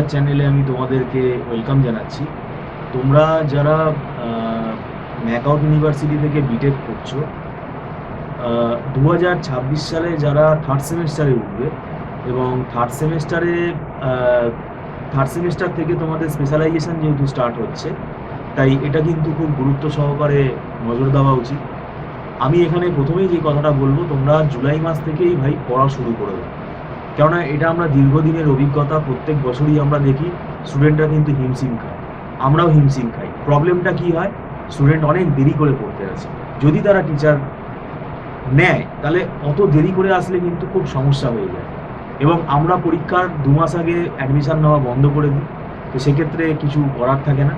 Career চ্যানেলে আমি তোমাদেরকে ওয়েলকাম জানাচ্ছি। তোমরা যারা ম্যাকআউট ইউনিভার্সিটি থেকে বিটেক করছো, 2026 সালে যারা থার্ড সেমেস্টারে উঠবে এবং থার্ড সেমেস্টার থেকে তোমাদের স্পেশালাইজেশন যেহেতু স্টার্ট হচ্ছে, তাই এটা কিন্তু খুব গুরুত্ব সহকারে নজর দেওয়া উচিত। আমি এখানে প্রথমেই যে কথাটা বলবো, তোমরা জুলাই মাস থেকেই ভাই পড়া শুরু করে দাও। কেননা এটা আমরা দীর্ঘদিনের অভিজ্ঞতা, প্রত্যেক বছরই আমরা দেখি স্টুডেন্টরা কিন্তু হিমশিম খায়, আমরাও হিমশিম খাই। প্রবলেমটা কি হয়, স্টুডেন্ট অনেক দেরি করে পড়তে আসে। যদি তারা টিচার নেয় তাহলে অত দেরি করে আসলে কিন্তু খুব সমস্যা হয়ে যায়, এবং আমরা পরীক্ষার 2 মাস আগে অ্যাডমিশন নেওয়া বন্ধ করে দিই। তো সেক্ষেত্রে কিছু করার থাকে না।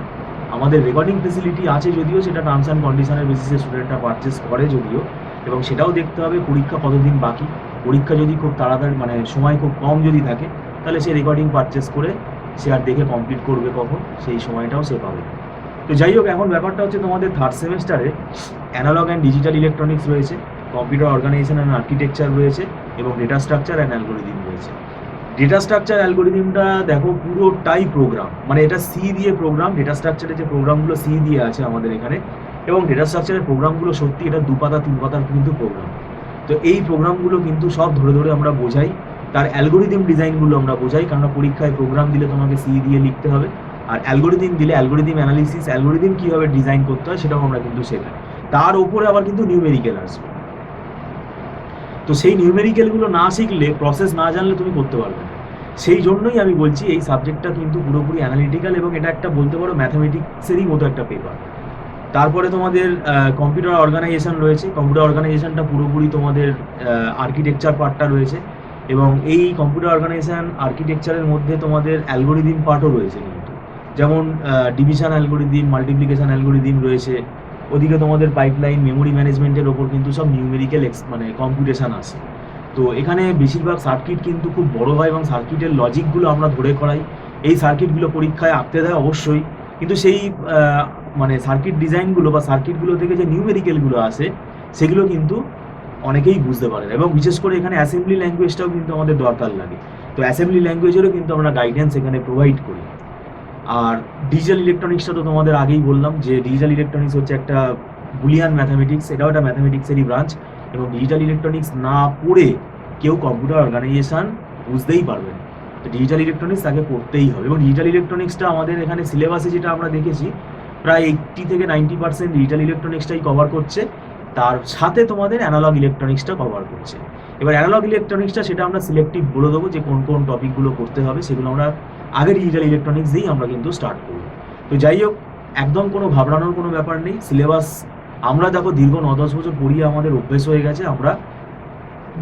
আমাদের রেকর্ডিং ফেসিলিটি আছে যদিও, সেটা টার্মস অ্যান্ড কন্ডিশনের বেসিসে স্টুডেন্টরা পারচেস করে যদিও, এবং সেটাও দেখতে হবে পরীক্ষা কতদিন বাকি। পরীক্ষা যদি খুব তাড়াতাড়ি, মানে সময় খুব কম যদি থাকে, তাহলে সে রেকর্ডিং পারচেস করে সে আর দেখে কমপ্লিট করবে কখন, সেই সময়টাও সে পাবে। তো যাই হোক, এখন ব্যাপারটা হচ্ছে তোমাদের থার্ড সেমেস্টারে অ্যানালগ অ্যান্ড ডিজিটাল ইলেকট্রনিক্স রয়েছে, কম্পিউটার অর্গানাইজেশন অ্যান্ড আর্কিটেকচার রয়েছে, এবং ডেটা স্ট্রাকচার অ্যান্ড অ্যালগোরিদম রয়েছে। ডেটা স্ট্রাকচার অ্যালগোরিদমটা দেখো পুরোটাই প্রোগ্রাম, মানে এটা সি দিয়ে প্রোগ্রাম। ডেটা স্ট্রাকচারের যে প্রোগ্রামগুলো সি দিয়ে আছে আমাদের এখানে, এবং ডেটা স্ট্রাকচারের প্রোগ্রামগুলো সত্যি এটা 2 পাতা 3 পাতার কিন্তু প্রোগ্রাম। তো এই প্রোগ্রামগুলো কিন্তু সব ধরে ধরে আমরা বোঝাই, তার অ্যালগোরিদম ডিজাইনগুলো আমরা বোঝাই, কারণ পরীক্ষায় প্রোগ্রাম দিলে তোমাকে সি দিয়ে লিখতে হবে, আর অ্যালগোরিদম দিলে অ্যালগোরিদম অ্যানালিসিস, অ্যালগোরিদম কীভাবে ডিজাইন করতে হয় সেটাও আমরা কিন্তু শেখাই। তার উপরে আবার কিন্তু নিউমেরিক্যাল আসবে। তো সেই নিউমেরিক্যালগুলো না শিখলে, প্রসেস না জানলে তুমি করতে পারবে না। সেই জন্যই আমি বলছি এই সাবজেক্টটা কিন্তু পুরোপুরি অ্যানালিটিক্যাল, এবং এটা একটা বলতে পারো ম্যাথামেটিক্সেরই মতো একটা পেপার। তারপরে তোমাদের কম্পিউটার অর্গানাইজেশন রয়েছে। কম্পিউটার অর্গানাইজেশনটা পুরোপুরি তোমাদের আর্কিটেকচার পার্টটা রয়েছে, এবং এই কম্পিউটার অর্গানাইজেশন আর্কিটেকচারের মধ্যে তোমাদের অ্যালগোরিদম পার্টও রয়েছে কিন্তু, যেমন ডিভিশন অ্যালগোরিদম, মাল্টিপ্লিকেশন অ্যালগোরিদম রয়েছে। ওদিকে তোমাদের পাইপলাইন, মেমোরি ম্যানেজমেন্টের ওপর কিন্তু সব নিউমেরিক্যাল মানে কম্পিউটেশন আছে। তো এখানে বেশিরভাগ সার্কিট কিন্তু খুব বড় হয়, এবং সার্কিটের লজিকগুলো আমরা ধরে করাই। এই সার্কিটগুলো পরীক্ষায় আঁকতে দেয় অবশ্যই, কিন্তু সেই মানে সার্কিট ডিজাইনগুলো বা সার্কিটগুলো থেকে যে নিউমেরিক্যালগুলো আসে, সেগুলো কিন্তু অনেকেই বুঝতে পারে না। এবং বিশেষ করে এখানে অ্যাসেম্বলি ল্যাঙ্গুয়েজটাও কিন্তু আমাদের দরকার লাগে। তো অ্যাসেম্বলি ল্যাঙ্গুয়েজেরও কিন্তু আমরা গাইডেন্স এখানে প্রোভাইড করি। আর ডিজিটাল ইলেকট্রনিক্সটা তো তোমাদের আগেই বললাম যে ডিজিটাল ইলেকট্রনিক্স হচ্ছে একটা বুলিয়ান ম্যাথামেটিক্স, এটাও একটা ম্যাথামেটিক্সেরই ব্রাঞ্চ। এবং ডিজিটাল ইলেকট্রনিক্স না পড়ে কেউ কম্পিউটার অর্গানাইজেশন বুঝতেই পারবে না। তো ডিজিটাল ইলেকট্রনিক্স তাকে পড়তেই হবে। এবং ডিজিটাল ইলেকট্রনিক্সটা আমাদের এখানে সিলেবাসে যেটা আমরা দেখেছি, প্রায় 80 থেকে 90% ডিজিটাল ইলেকট্রনিক্সটাই কভার করছে, তার সাথে তোমাদের অ্যানালগ ইলেকট্রনিক্সটা কভার করছে। এবার অ্যানালগ ইলেকট্রনিক্সটা সেটা আমরা সিলেক্টিভ বলে দেবো যে কোন কোন টপিকগুলো করতে হবে, সেগুলো আমরা আগে ডিজিটাল ইলেকট্রনিক্স দিয়েই আমরা কিন্তু স্টার্ট করব। তো যাই হোক, একদম কোনো ঘাবড়ানোর কোনো ব্যাপার নেই। সিলেবাস আমরা দেখো দীর্ঘ 9-10 বছর পড়িয়ে আমাদের অভ্যেস হয়ে গেছে। আমরা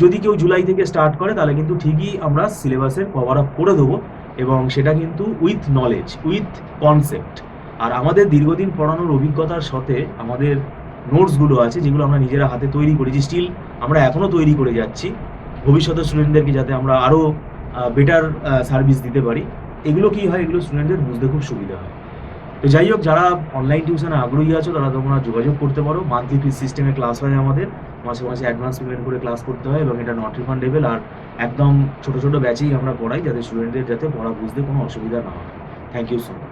যদি কেউ জুলাই থেকে স্টার্ট করে তাহলে কিন্তু ঠিকই আমরা সিলেবাসের কভার আপ করে দেবো, এবং সেটা কিন্তু উইথ নলেজ, উইথ কনসেপ্ট। আর আমাদের দীর্ঘদিন পড়ানোর অভিজ্ঞতার সাথে আমাদের নোটসগুলো আছে, যেগুলো আমরা নিজেরা হাতে তৈরি করেছি, স্টিল আমরা এখনও তৈরি করে যাচ্ছি ভবিষ্যতের স্টুডেন্টদেরকে, যাতে আমরা আরও বেটার সার্ভিস দিতে পারি। এগুলো কি হয়, এগুলো স্টুডেন্টদের বুঝতে খুব সুবিধা হয়। তো যাই হোক, যারা অনলাইন টিউশনে আগ্রহী আছো তারা তোমরা যোগাযোগ করতে পারো। মান্থলি ফিস সিস্টেমে ক্লাস হয় আমাদের, মাসে মাসে অ্যাডভান্স পেমেন্ট করে ক্লাস করতে হয়, এবং এটা নট রিফান্ডেবল। আর একদম ছোটো ছোটো ব্যাচেই আমরা পড়াই, যাতে স্টুডেন্টদের যাতে পড়া বুঝতে কোনো অসুবিধা না হয়। Thank you so much.